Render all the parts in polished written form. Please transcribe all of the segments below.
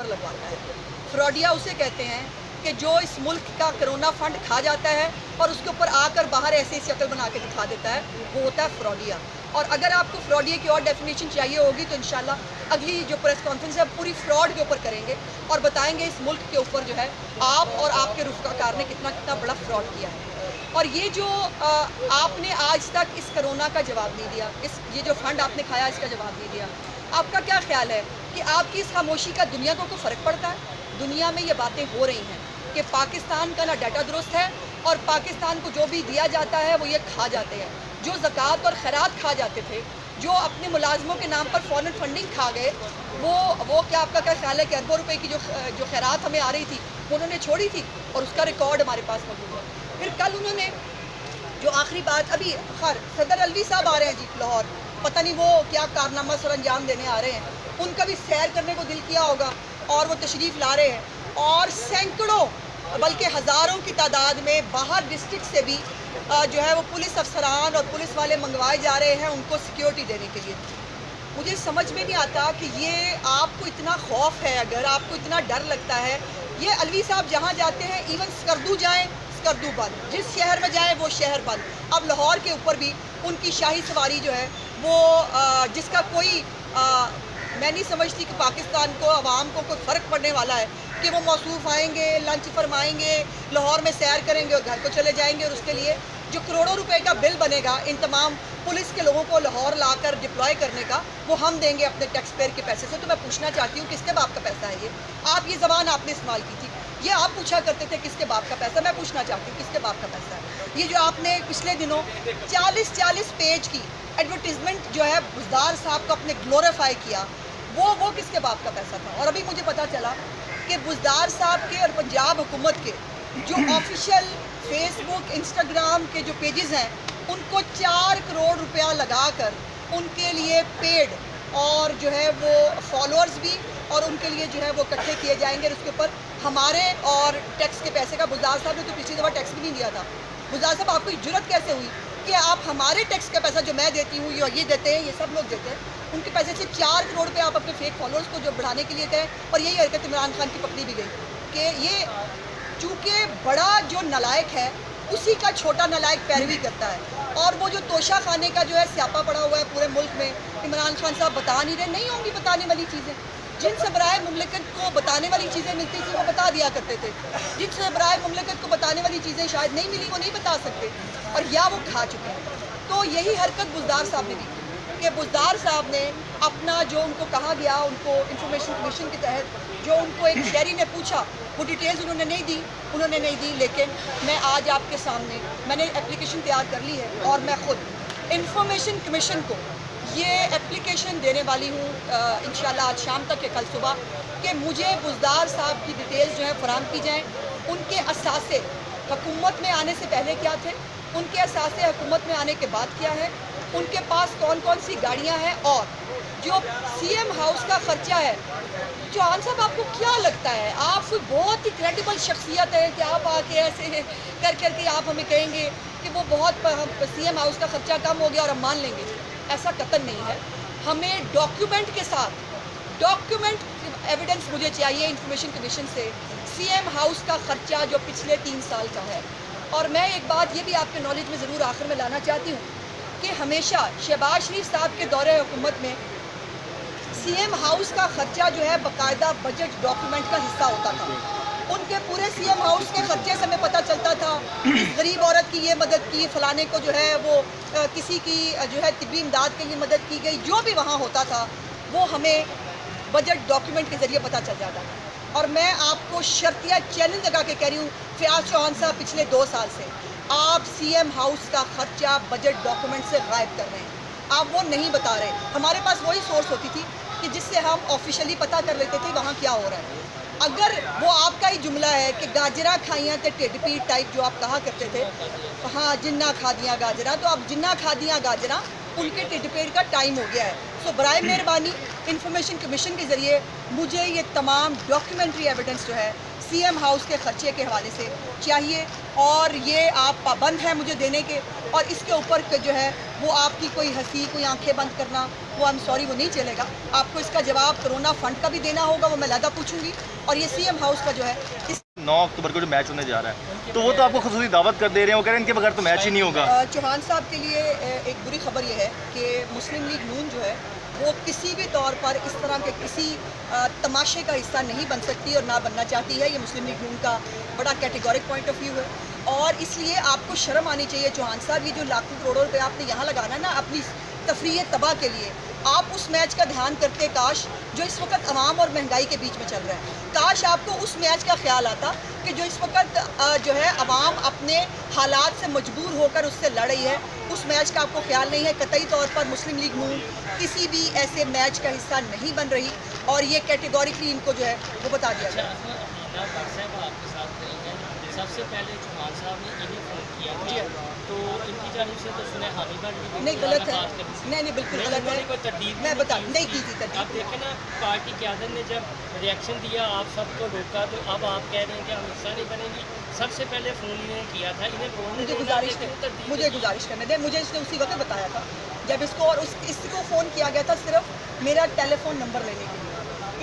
लगवाता है। फ्रॉडिया उसे कहते हैं कि जो इस मुल्क का कोरोना फंड खा जाता है और उसके ऊपर आकर बाहर ऐसे शक्ल बना के दिखा देता है, वो होता है फ्रॉडिया। और अगर आपको फ्रॉडिया की और डेफिनेशन चाहिए होगी तो इंशाल्लाह अगली जो प्रेस कॉन्फ्रेंस है पूरी फ्रॉड के ऊपर करेंगे और बताएंगे इस मुल्क के ऊपर जो है आप और आपके रफ़्क़ाकार ने कितना कितना बड़ा फ्रॉड किया है। और ये जो आपने आज तक इस कोरोना का जवाब नहीं दिया, ये जो फंड आपने खाया इसका जवाब नहीं दिया, आपका क्या ख्याल है कि आपकी इस खामोशी का दुनिया को कोई फ़र्क पड़ता है? दुनिया में ये बातें हो रही हैं कि पाकिस्तान का ना डाटा दुरुस्त है और पाकिस्तान को जो भी दिया जाता है वो ये खा जाते हैं। जो ज़कात और खैरात खा जाते थे, जो अपने मुलाजमों के नाम पर फॉरेन फंडिंग खा गए, वो क्या आपका क्या ख्याल है कि अरबों रुपए की जो खैरात हमें आ रही थी उन्होंने छोड़ी थी और उसका रिकॉर्ड हमारे पास मौजूद है। फिर कल उन्होंने जो आखिरी बात अभी खैर सदर अलवी साहब आ रहे हैं जी लाहौर, पता नहीं वो क्या कारनामा सर अंजाम देने आ रहे हैं, उनका भी सैर करने को दिल किया होगा और वो तशरीफ़ ला रहे हैं और सैकड़ों बल्कि हज़ारों की तादाद में बाहर डिस्ट्रिक्ट से भी जो है वो पुलिस अफसरान और पुलिस वाले मंगवाए जा रहे हैं उनको सिक्योरिटी देने के लिए। मुझे समझ में नहीं आता कि ये आपको इतना खौफ है, अगर आपको इतना डर लगता है, ये अलवी साहब जहाँ जाते हैं इवन स्कर्दू जाएँ स्कर्दू बंद, जिस शहर में जाए वो शहर बंद। अब लाहौर के ऊपर भी उनकी शाही सवारी जो है वो जिसका कोई मैं नहीं समझती कि पाकिस्तान को आवाम को कोई फ़र्क पड़ने वाला है कि वो मौसूफ़ आएंगे, लंच फरमाएंगे, लाहौर में सैर करेंगे और घर को चले जाएंगे। और उसके लिए जो करोड़ों रुपए का बिल बनेगा इन तमाम पुलिस के लोगों को लाहौर लाकर डिप्लॉय करने का, वो हम देंगे अपने टैक्स पेयर के पैसे से। तो मैं पूछना चाहती हूँ किसके बाप का पैसा है ये? आप ये ज़बान आपने इस्तेमाल की थी, ये आप पूछा करते थे किसके बाप का पैसा, मैं पूछना चाहती हूँ किसके बाप का पैसा है? ये जो आपने पिछले दिनों 40 पेज की एडवर्टीज़मेंट जो है बुज़दार साहब को अपने ग्लोरीफाई किया, वो किसके बाप का पैसा था? और अभी मुझे पता चला कि बुज़दार साहब के और पंजाब हुकूमत के जो ऑफिशियल फेसबुक इंस्टाग्राम के जो पेजेस हैं उनको 4 करोड़ रुपया लगाकर उनके लिए पेड और जो है वो फॉलोअर्स भी और उनके लिए जो है वो इकट्ठे किए जाएंगे। और उसके ऊपर हमारे और टैक्स के पैसे का बुज़दार साहब ने तो पिछली दफ़ा टैक्स भी नहीं दिया था। बुज़दार साहब आपको जुर्रत कैसे हुई कि आप हमारे टैक्स का पैसा जो मैं देती हूँ ये देते हैं, ये सब लोग देते हैं, उनके पैसे से 4 करोड़ रुपये आप अपने फेक फॉलोअर्स को जो बढ़ाने के लिए कहें। और यही हरकत इमरान खान की पकड़ी भी गई कि ये चूँकि बड़ा जो नलायक है उसी का छोटा नलायक पैरवी करता है। और वो जो तोशा खाने का जो है स्यापा पड़ा हुआ है पूरे मुल्क में, इमरान खान साहब बता नहीं रहे, नहीं होंगी बताने वाली चीज़ें। जिनसे बराए मुमलिकत को बताने वाली चीज़ें मिलती थी वो बता दिया करते थे, जिनसे बराए मुमलिकत को बताने वाली चीज़ें शायद नहीं मिली वो नहीं बता सकते और या वो खा चुके हैं। तो यही हरकत बुज़दार साहब ने की कि बुज़दार साहब ने अपना जो उनको कहा गया, उनको इंफॉर्मेशन कमीशन के तहत जो उनको एक शहरी ने पूछा वो डिटेल्स उन्होंने नहीं दी, लेकिन मैं आज आपके सामने मैंने एप्लीकेशन तैयार कर ली है और मैं ख़ुद इंफॉर्मेशन कमीशन को ये एप्लीकेशन देने वाली हूँ इंशाल्लाह आज शाम तक या कल सुबह कि मुझे बुज़दार साहब की डिटेल्स जो है फराहम की जाएँ। उनके असासे हुकूमत में आने से पहले क्या थे, उनके असासे हुकूमत में आने के बाद क्या है, उनके पास कौन कौन सी गाड़ियाँ हैं और जो सीएम हाउस का ख़र्चा है। चौहान साहब आपको क्या लगता है, आप कोई बहुत ही क्रेडिबल शख्सियत है कि आप आके ऐसे करके आप हमें कहेंगे कि वो बहुत सीएम हाउस का ख़र्चा कम हो गया और हम मान लेंगे? ऐसा कतई नहीं है। हमें डॉक्यूमेंट के साथ डॉक्यूमेंट एविडेंस मुझे चाहिए इंफॉर्मेशन कमीशन से सीएम हाउस का ख़र्चा जो पिछले 3 साल का है। और मैं एक बात ये भी आपके नॉलेज में ज़रूर आखिर में लाना चाहती हूँ कि हमेशा शहबाज शरीफ साहब के दौरे हुकूमत में सीएम हाउस का ख़र्चा जो है बाकायदा बजट डॉक्यूमेंट का हिस्सा होता था। उनके पूरे सीएम हाउस के ख़र्चे से हमें पता चलता था गरीब औरत की ये मदद की, फ़लाने को जो है वो किसी की जो है तिब्बी इमदाद के लिए मदद की गई, जो भी वहाँ होता था वो हमें बजट डॉक्यूमेंट के ज़रिए पता चल जाता था। और मैं आपको शर्तिया चैलेंज लगा के कह रही हूँ फ़याज़ चौहान साहब, पिछले 2 साल से आप सीएम हाउस का ख़र्चा बजट डॉक्यूमेंट से गायब कर रहे हैं, आप वो नहीं बता रहे। हमारे पास वही सोर्स होती थी कि जिससे हम ऑफिशियली पता कर लेते थे वहाँ क्या हो रहा है। अगर वो आपका ही जुमला है कि गाजरा खाइयाँ तो टिड पीट टाइप जो आप कहा करते थे, हाँ जिन्ना खा दियाँ गाजरा, तो अब जिन्ना खा दियाँ गाजरा उनके टिड पीट का टाइम हो गया है। सो बराए मेहरबानी इंफॉर्मेशन कमीशन के ज़रिए मुझे ये तमाम डॉक्यूमेंट्री एविडेंस जो है सीएम हाउस के ख़र्चे के हवाले से चाहिए और ये आप पाबंद हैं मुझे देने के। और इसके ऊपर जो है وہ آپ کی کوئی ہنسی کوئی آنکھیں بند کرنا وہ I'm sorry وہ نہیں چلے گا. آپ کو اس کا جواب کرونا فنڈ کا بھی دینا ہوگا, وہ میں علیحدہ پوچھوں گی. اور یہ سی ایم ہاؤس کا جو ہے 9 اکتوبر کو جو میچ ہونے جا رہا ہے تو وہ تو آپ کو خصوصی دعوت کر دے رہے ہیں, وہ کہہ رہے ہیں ان کے بغیر تو میچ ہی نہیں ہوگا. چوہان صاحب کے لیے ایک بری خبر یہ ہے کہ مسلم لیگ نون جو ہے وہ کسی بھی طور پر اس طرح کے کسی تماشے کا حصہ نہیں بن سکتی اور نہ بننا چاہتی ہے. یہ مسلم لیگ نون کا بڑا کیٹیگورک پوائنٹ آف ویو ہے, اور اس لیے آپ کو شرم آنی چاہیے چوہان صاحب. یہ جو لاکھوں کروڑوں روپے آپ نے یہاں لگانا نا اپنی تفریح تباہ کے لیے, آپ اس میچ کا دھیان کرتے کاش جو اس وقت عوام اور مہنگائی کے بیچ میں چل رہا ہے. کاش آپ کو اس میچ کا خیال آتا کہ جو اس وقت جو ہے عوام اپنے حالات سے مجبور ہو کر اس سے لڑ رہی ہے. اس میچ کا آپ کو خیال نہیں ہے. قطعی طور پر مسلم لیگ نون کسی بھی ایسے میچ کا حصہ نہیں بن رہی, اور یہ کیٹیگوریکلی ان کو جو ہے وہ بتا دیا گیا. سب سے پہلے چوہان صاحب نے انہیں فون کیا تھا, تو ان کی جانب سے تو سنے حامی بھائی نہیں غلط ہے, نہیں بالکل غلط ہے. کوئی تردید میں بتا نہیں کی تھی تردید. آپ دیکھیں نا پارٹی قیادت نے جب ریئیکشن دیا آپ سب کو روکا, تو اب آپ کہہ رہے ہیں کہ ہم حصہ نہیں بنیں گی. سب سے پہلے فون انہیں کیا تھا, انہیں مجھے گزارش کرنے دیں. مجھے اس نے اسی وقت بتایا تھا جب اس کو, اور اس کو فون کیا گیا تھا صرف میرا ٹیلی فون نمبر لینے کے لیے.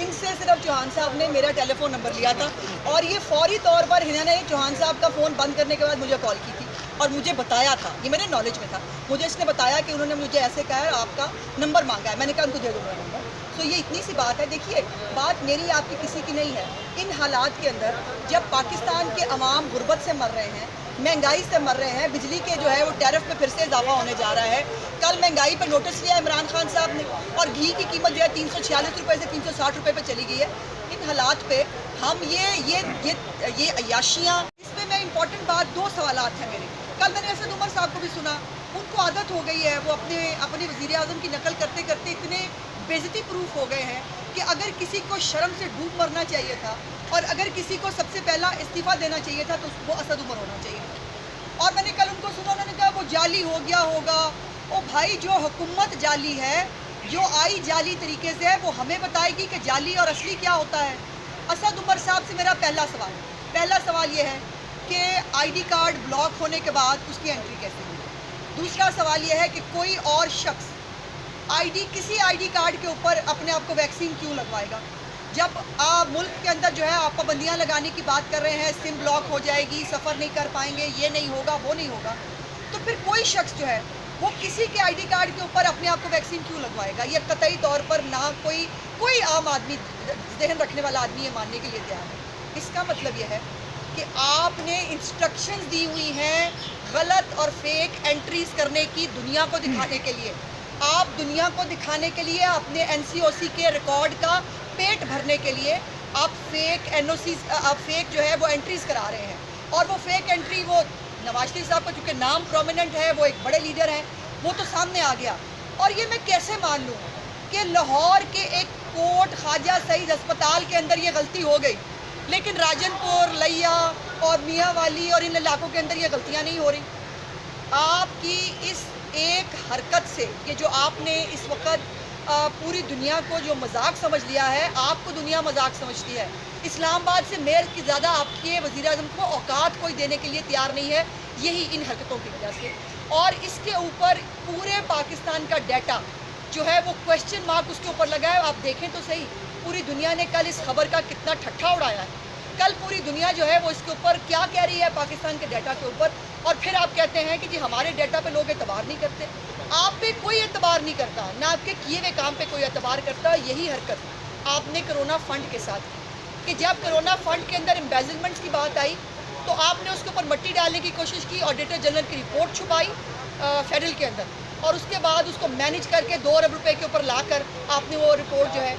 ان سے صرف چوہان صاحب نے میرا ٹیلی فون نمبر لیا تھا, اور یہ فوری طور پر انہوں نے چوہان صاحب کا فون بند کرنے کے بعد مجھے کال کی تھی اور مجھے بتایا تھا, یہ میرے نالج میں تھا. مجھے اس نے بتایا کہ انہوں نے مجھے ایسے کہا ہے آپ کا نمبر مانگا ہے. میں نے کہا ان کو دے دو میرا نمبر. تو یہ اتنی سی بات ہے. دیکھیے بات میری آپ کی کسی کی نہیں ہے. ان حالات کے اندر جب پاکستان کے عوام غربت سے مر رہے ہیں, مہنگائی سے مر رہے ہیں, بجلی کے جو ہے وہ ٹیرف پہ پھر سے اضافہ ہونے جا رہا ہے. کل مہنگائی پہ نوٹس لیا عمران خان صاحب نے, اور گھی کی قیمت جو ہے 346 روپے سے 360 روپے پہ چلی گئی ہے. ان حالات پہ ہم یہ عیاشیاں, اس میں امپورٹنٹ بات 2 سوالات ہیں میرے. کل میں نے اسد عمر صاحب کو بھی سنا, ان کو عادت ہو گئی ہے, وہ اپنے وزیر اعظم کی نقل کرتے کرتے اتنے بے عزتی پروف ہو گئے ہیں کہ اگر کسی کو شرم سے ڈوب مرنا چاہیے تھا اور اگر کسی کو سب سے پہلا استعفیٰ دینا چاہیے تھا تو وہ اسد عمر ہونا چاہیے تھا. اور میں نے کل ان کو سنا, انہوں نے کہا وہ جعلی ہو گیا ہوگا. او بھائی, جو حکومت جعلی ہے, جو آئی جعلی طریقے سے ہے, وہ ہمیں بتائے گی کہ جعلی اور اصلی کیا ہوتا ہے. اسد عمر صاحب سے میرا پہلا سوال یہ ہے کہ آئی ڈی کارڈ بلاک ہونے کے بعد اس کی انٹری کیسے ہوئی. دوسرا سوال یہ ہے کہ کوئی اور شخص کسی آئی ڈی کارڈ کے اوپر اپنے آپ کو ویکسین کیوں لگوائے گا. جب ملک کے اندر جو ہے آپ پابندیاں لگانے کی بات کر رہے ہیں, سم بلاک ہو جائے گی, سفر نہیں کر پائیں گے, یہ نہیں ہوگا, وہ نہیں ہوگا, تو پھر کوئی شخص جو ہے وہ کسی کے آئی ڈی کارڈ کے اوپر اپنے آپ کو ویکسین کیوں لگوائے گا. یہ قطعی طور پر نہ کوئی عام آدمی, ذہن رکھنے والا آدمی یہ ماننے کے لیے تیار ہے. اس کا مطلب یہ ہے کہ آپ نے انسٹرکشنز دی ہوئی ہیں غلط اور فیک انٹریز کرنے کی دنیا کو دکھانے کے لیے. آپ دنیا کو دکھانے کے لیے اپنے NCOC کے ریکارڈ کا پیٹ بھرنے کے لیے آپ فیک NOCs, آپ فیک جو ہے وہ انٹریز کرا رہے ہیں. اور وہ فیک انٹری, وہ نواز شریف صاحب کا چونکہ نام پرومیننٹ ہے, وہ ایک بڑے لیڈر ہیں, وہ تو سامنے آ گیا. اور یہ میں کیسے مان لوں کہ لاہور کے ایک کوٹ خواجہ سعید ہسپتال کے اندر یہ غلطی ہو گئی, لیکن راجن پور, لیا اور میاں والی اور ان علاقوں کے اندر یہ غلطیاں نہیں ہو رہی. آپ کی اس ایک حرکت سے, یہ جو آپ نے اس وقت پوری دنیا کو جو مذاق سمجھ لیا ہے, آپ کو دنیا مذاق سمجھتی ہے. اسلام آباد سے میئر کی زیادہ آپ کے وزیر اعظم کو اوقات کوئی دینے کے لیے تیار نہیں ہے, یہی ان حرکتوں کی وجہ سے. اور اس کے اوپر پورے پاکستان کا ڈیٹا جو ہے وہ کوشچن مارک اس کے اوپر لگا ہے. آپ دیکھیں تو صحیح, پوری دنیا نے کل اس خبر کا کتنا ٹھٹھا اڑایا ہے. کل پوری دنیا جو ہے وہ اس کے اوپر کیا کہہ رہی ہے پاکستان کے ڈیٹا کے اوپر, اور پھر آپ کہتے ہیں کہ جی ہمارے ڈیٹا پہ لوگ اعتبار نہیں کرتے. آپ پہ کوئی اعتبار نہیں کرتا, نہ آپ کے کیے ہوئے کام پہ کوئی اعتبار کرتا. یہی حرکت آپ نے کرونا فنڈ کے ساتھ کی کہ جب کرونا فنڈ کے اندر امبیزلمنٹس کی بات آئی تو آپ نے اس کے اوپر مٹی ڈالنے کی کوشش کی, آڈیٹر جنرل کی رپورٹ چھپائی فیڈرل کے اندر, اور اس کے بعد اس کو مینیج کر کے 2 ارب روپے کے اوپر لا کر آپ نے وہ رپورٹ جو ہے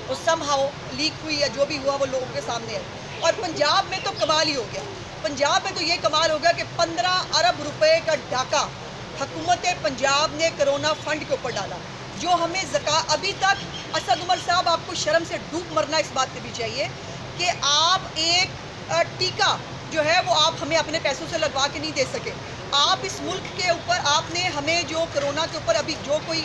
وہ سم ہاؤ لیک ہوئی, یا جو بھی ہوا وہ لوگوں کے سامنے ہے. اور پنجاب میں تو کمال ہی ہو گیا. پنجاب میں تو یہ کمال ہو گیا کہ 15 ارب روپے کا ڈاکہ حکومت پنجاب نے کرونا فنڈ کے اوپر ڈالا, جو ہمیں ابھی تک اسد عمر صاحب آپ کو شرم سے ڈوب مرنا اس بات پہ بھی چاہیے کہ آپ ایک ٹیکہ جو ہے وہ آپ ہمیں اپنے پیسوں سے لگوا کے نہیں دے سکے. آپ اس ملک کے اوپر آپ نے ہمیں جو کرونا کے اوپر ابھی جو کوئی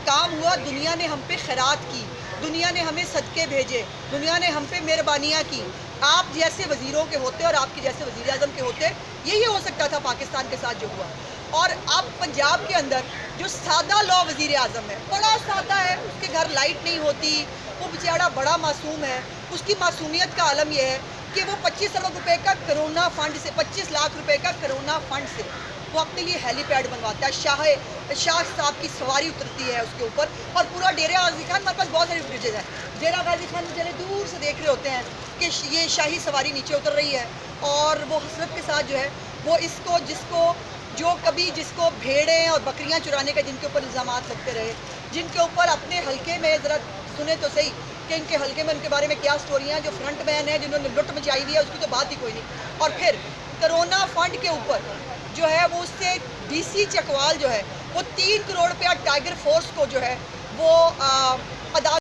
کام ہوا, دنیا نے ہم پہ خیرات کی, دنیا نے ہمیں صدقے بھیجے, دنیا نے ہم پہ مہربانیاں کی. آپ جیسے وزیروں کے ہوتے اور آپ کے جیسے وزیر اعظم کے ہوتے, یہی ہو سکتا تھا پاکستان کے ساتھ جو ہوا. اور اب पंजाब के अंदर जो सादा लॉ वज़ीर आज़म है, बड़ा सादा है, उसके घर लाइट नहीं होती, वो बेचारा बड़ा मासूम है, उसकी मासूमियत का आलम यह है कि वो 25 अरब रुपए का कोरोना फंड से 25 लाख रुपए का कोरोना फंड से वो अपने लिए हेलीपैड बनवाता है, शाह साहब की सवारी उतरती है उसके ऊपर, और पूरा डेरा गाजी खान, हमारे पास बहुत सारी फुटेजेज है, डेरा गाजी खान बेचारे दूर से देख रहे होते हैं कि ये शाही सवारी नीचे उतर रही है, और वो हसरत के साथ जो है वो जिसको भेड़ें और बकरियां चुराने का जिनके ऊपर इल्ज़ामात लगते रहे, जिनके ऊपर अपने हलके में ज़रा सुने तो सही कि इनके हलके में उनके बारे में क्या स्टोरियाँ, जो फ्रंट मैन है जिन्होंने लुट मचाई हुई है उसकी तो बात ही कोई नहीं, और फिर कोरोना फंड के ऊपर जो है वो उससे DC चकवाल जो है वो 3 करोड़ रुपया टाइगर फोर्स को जो है वो अदा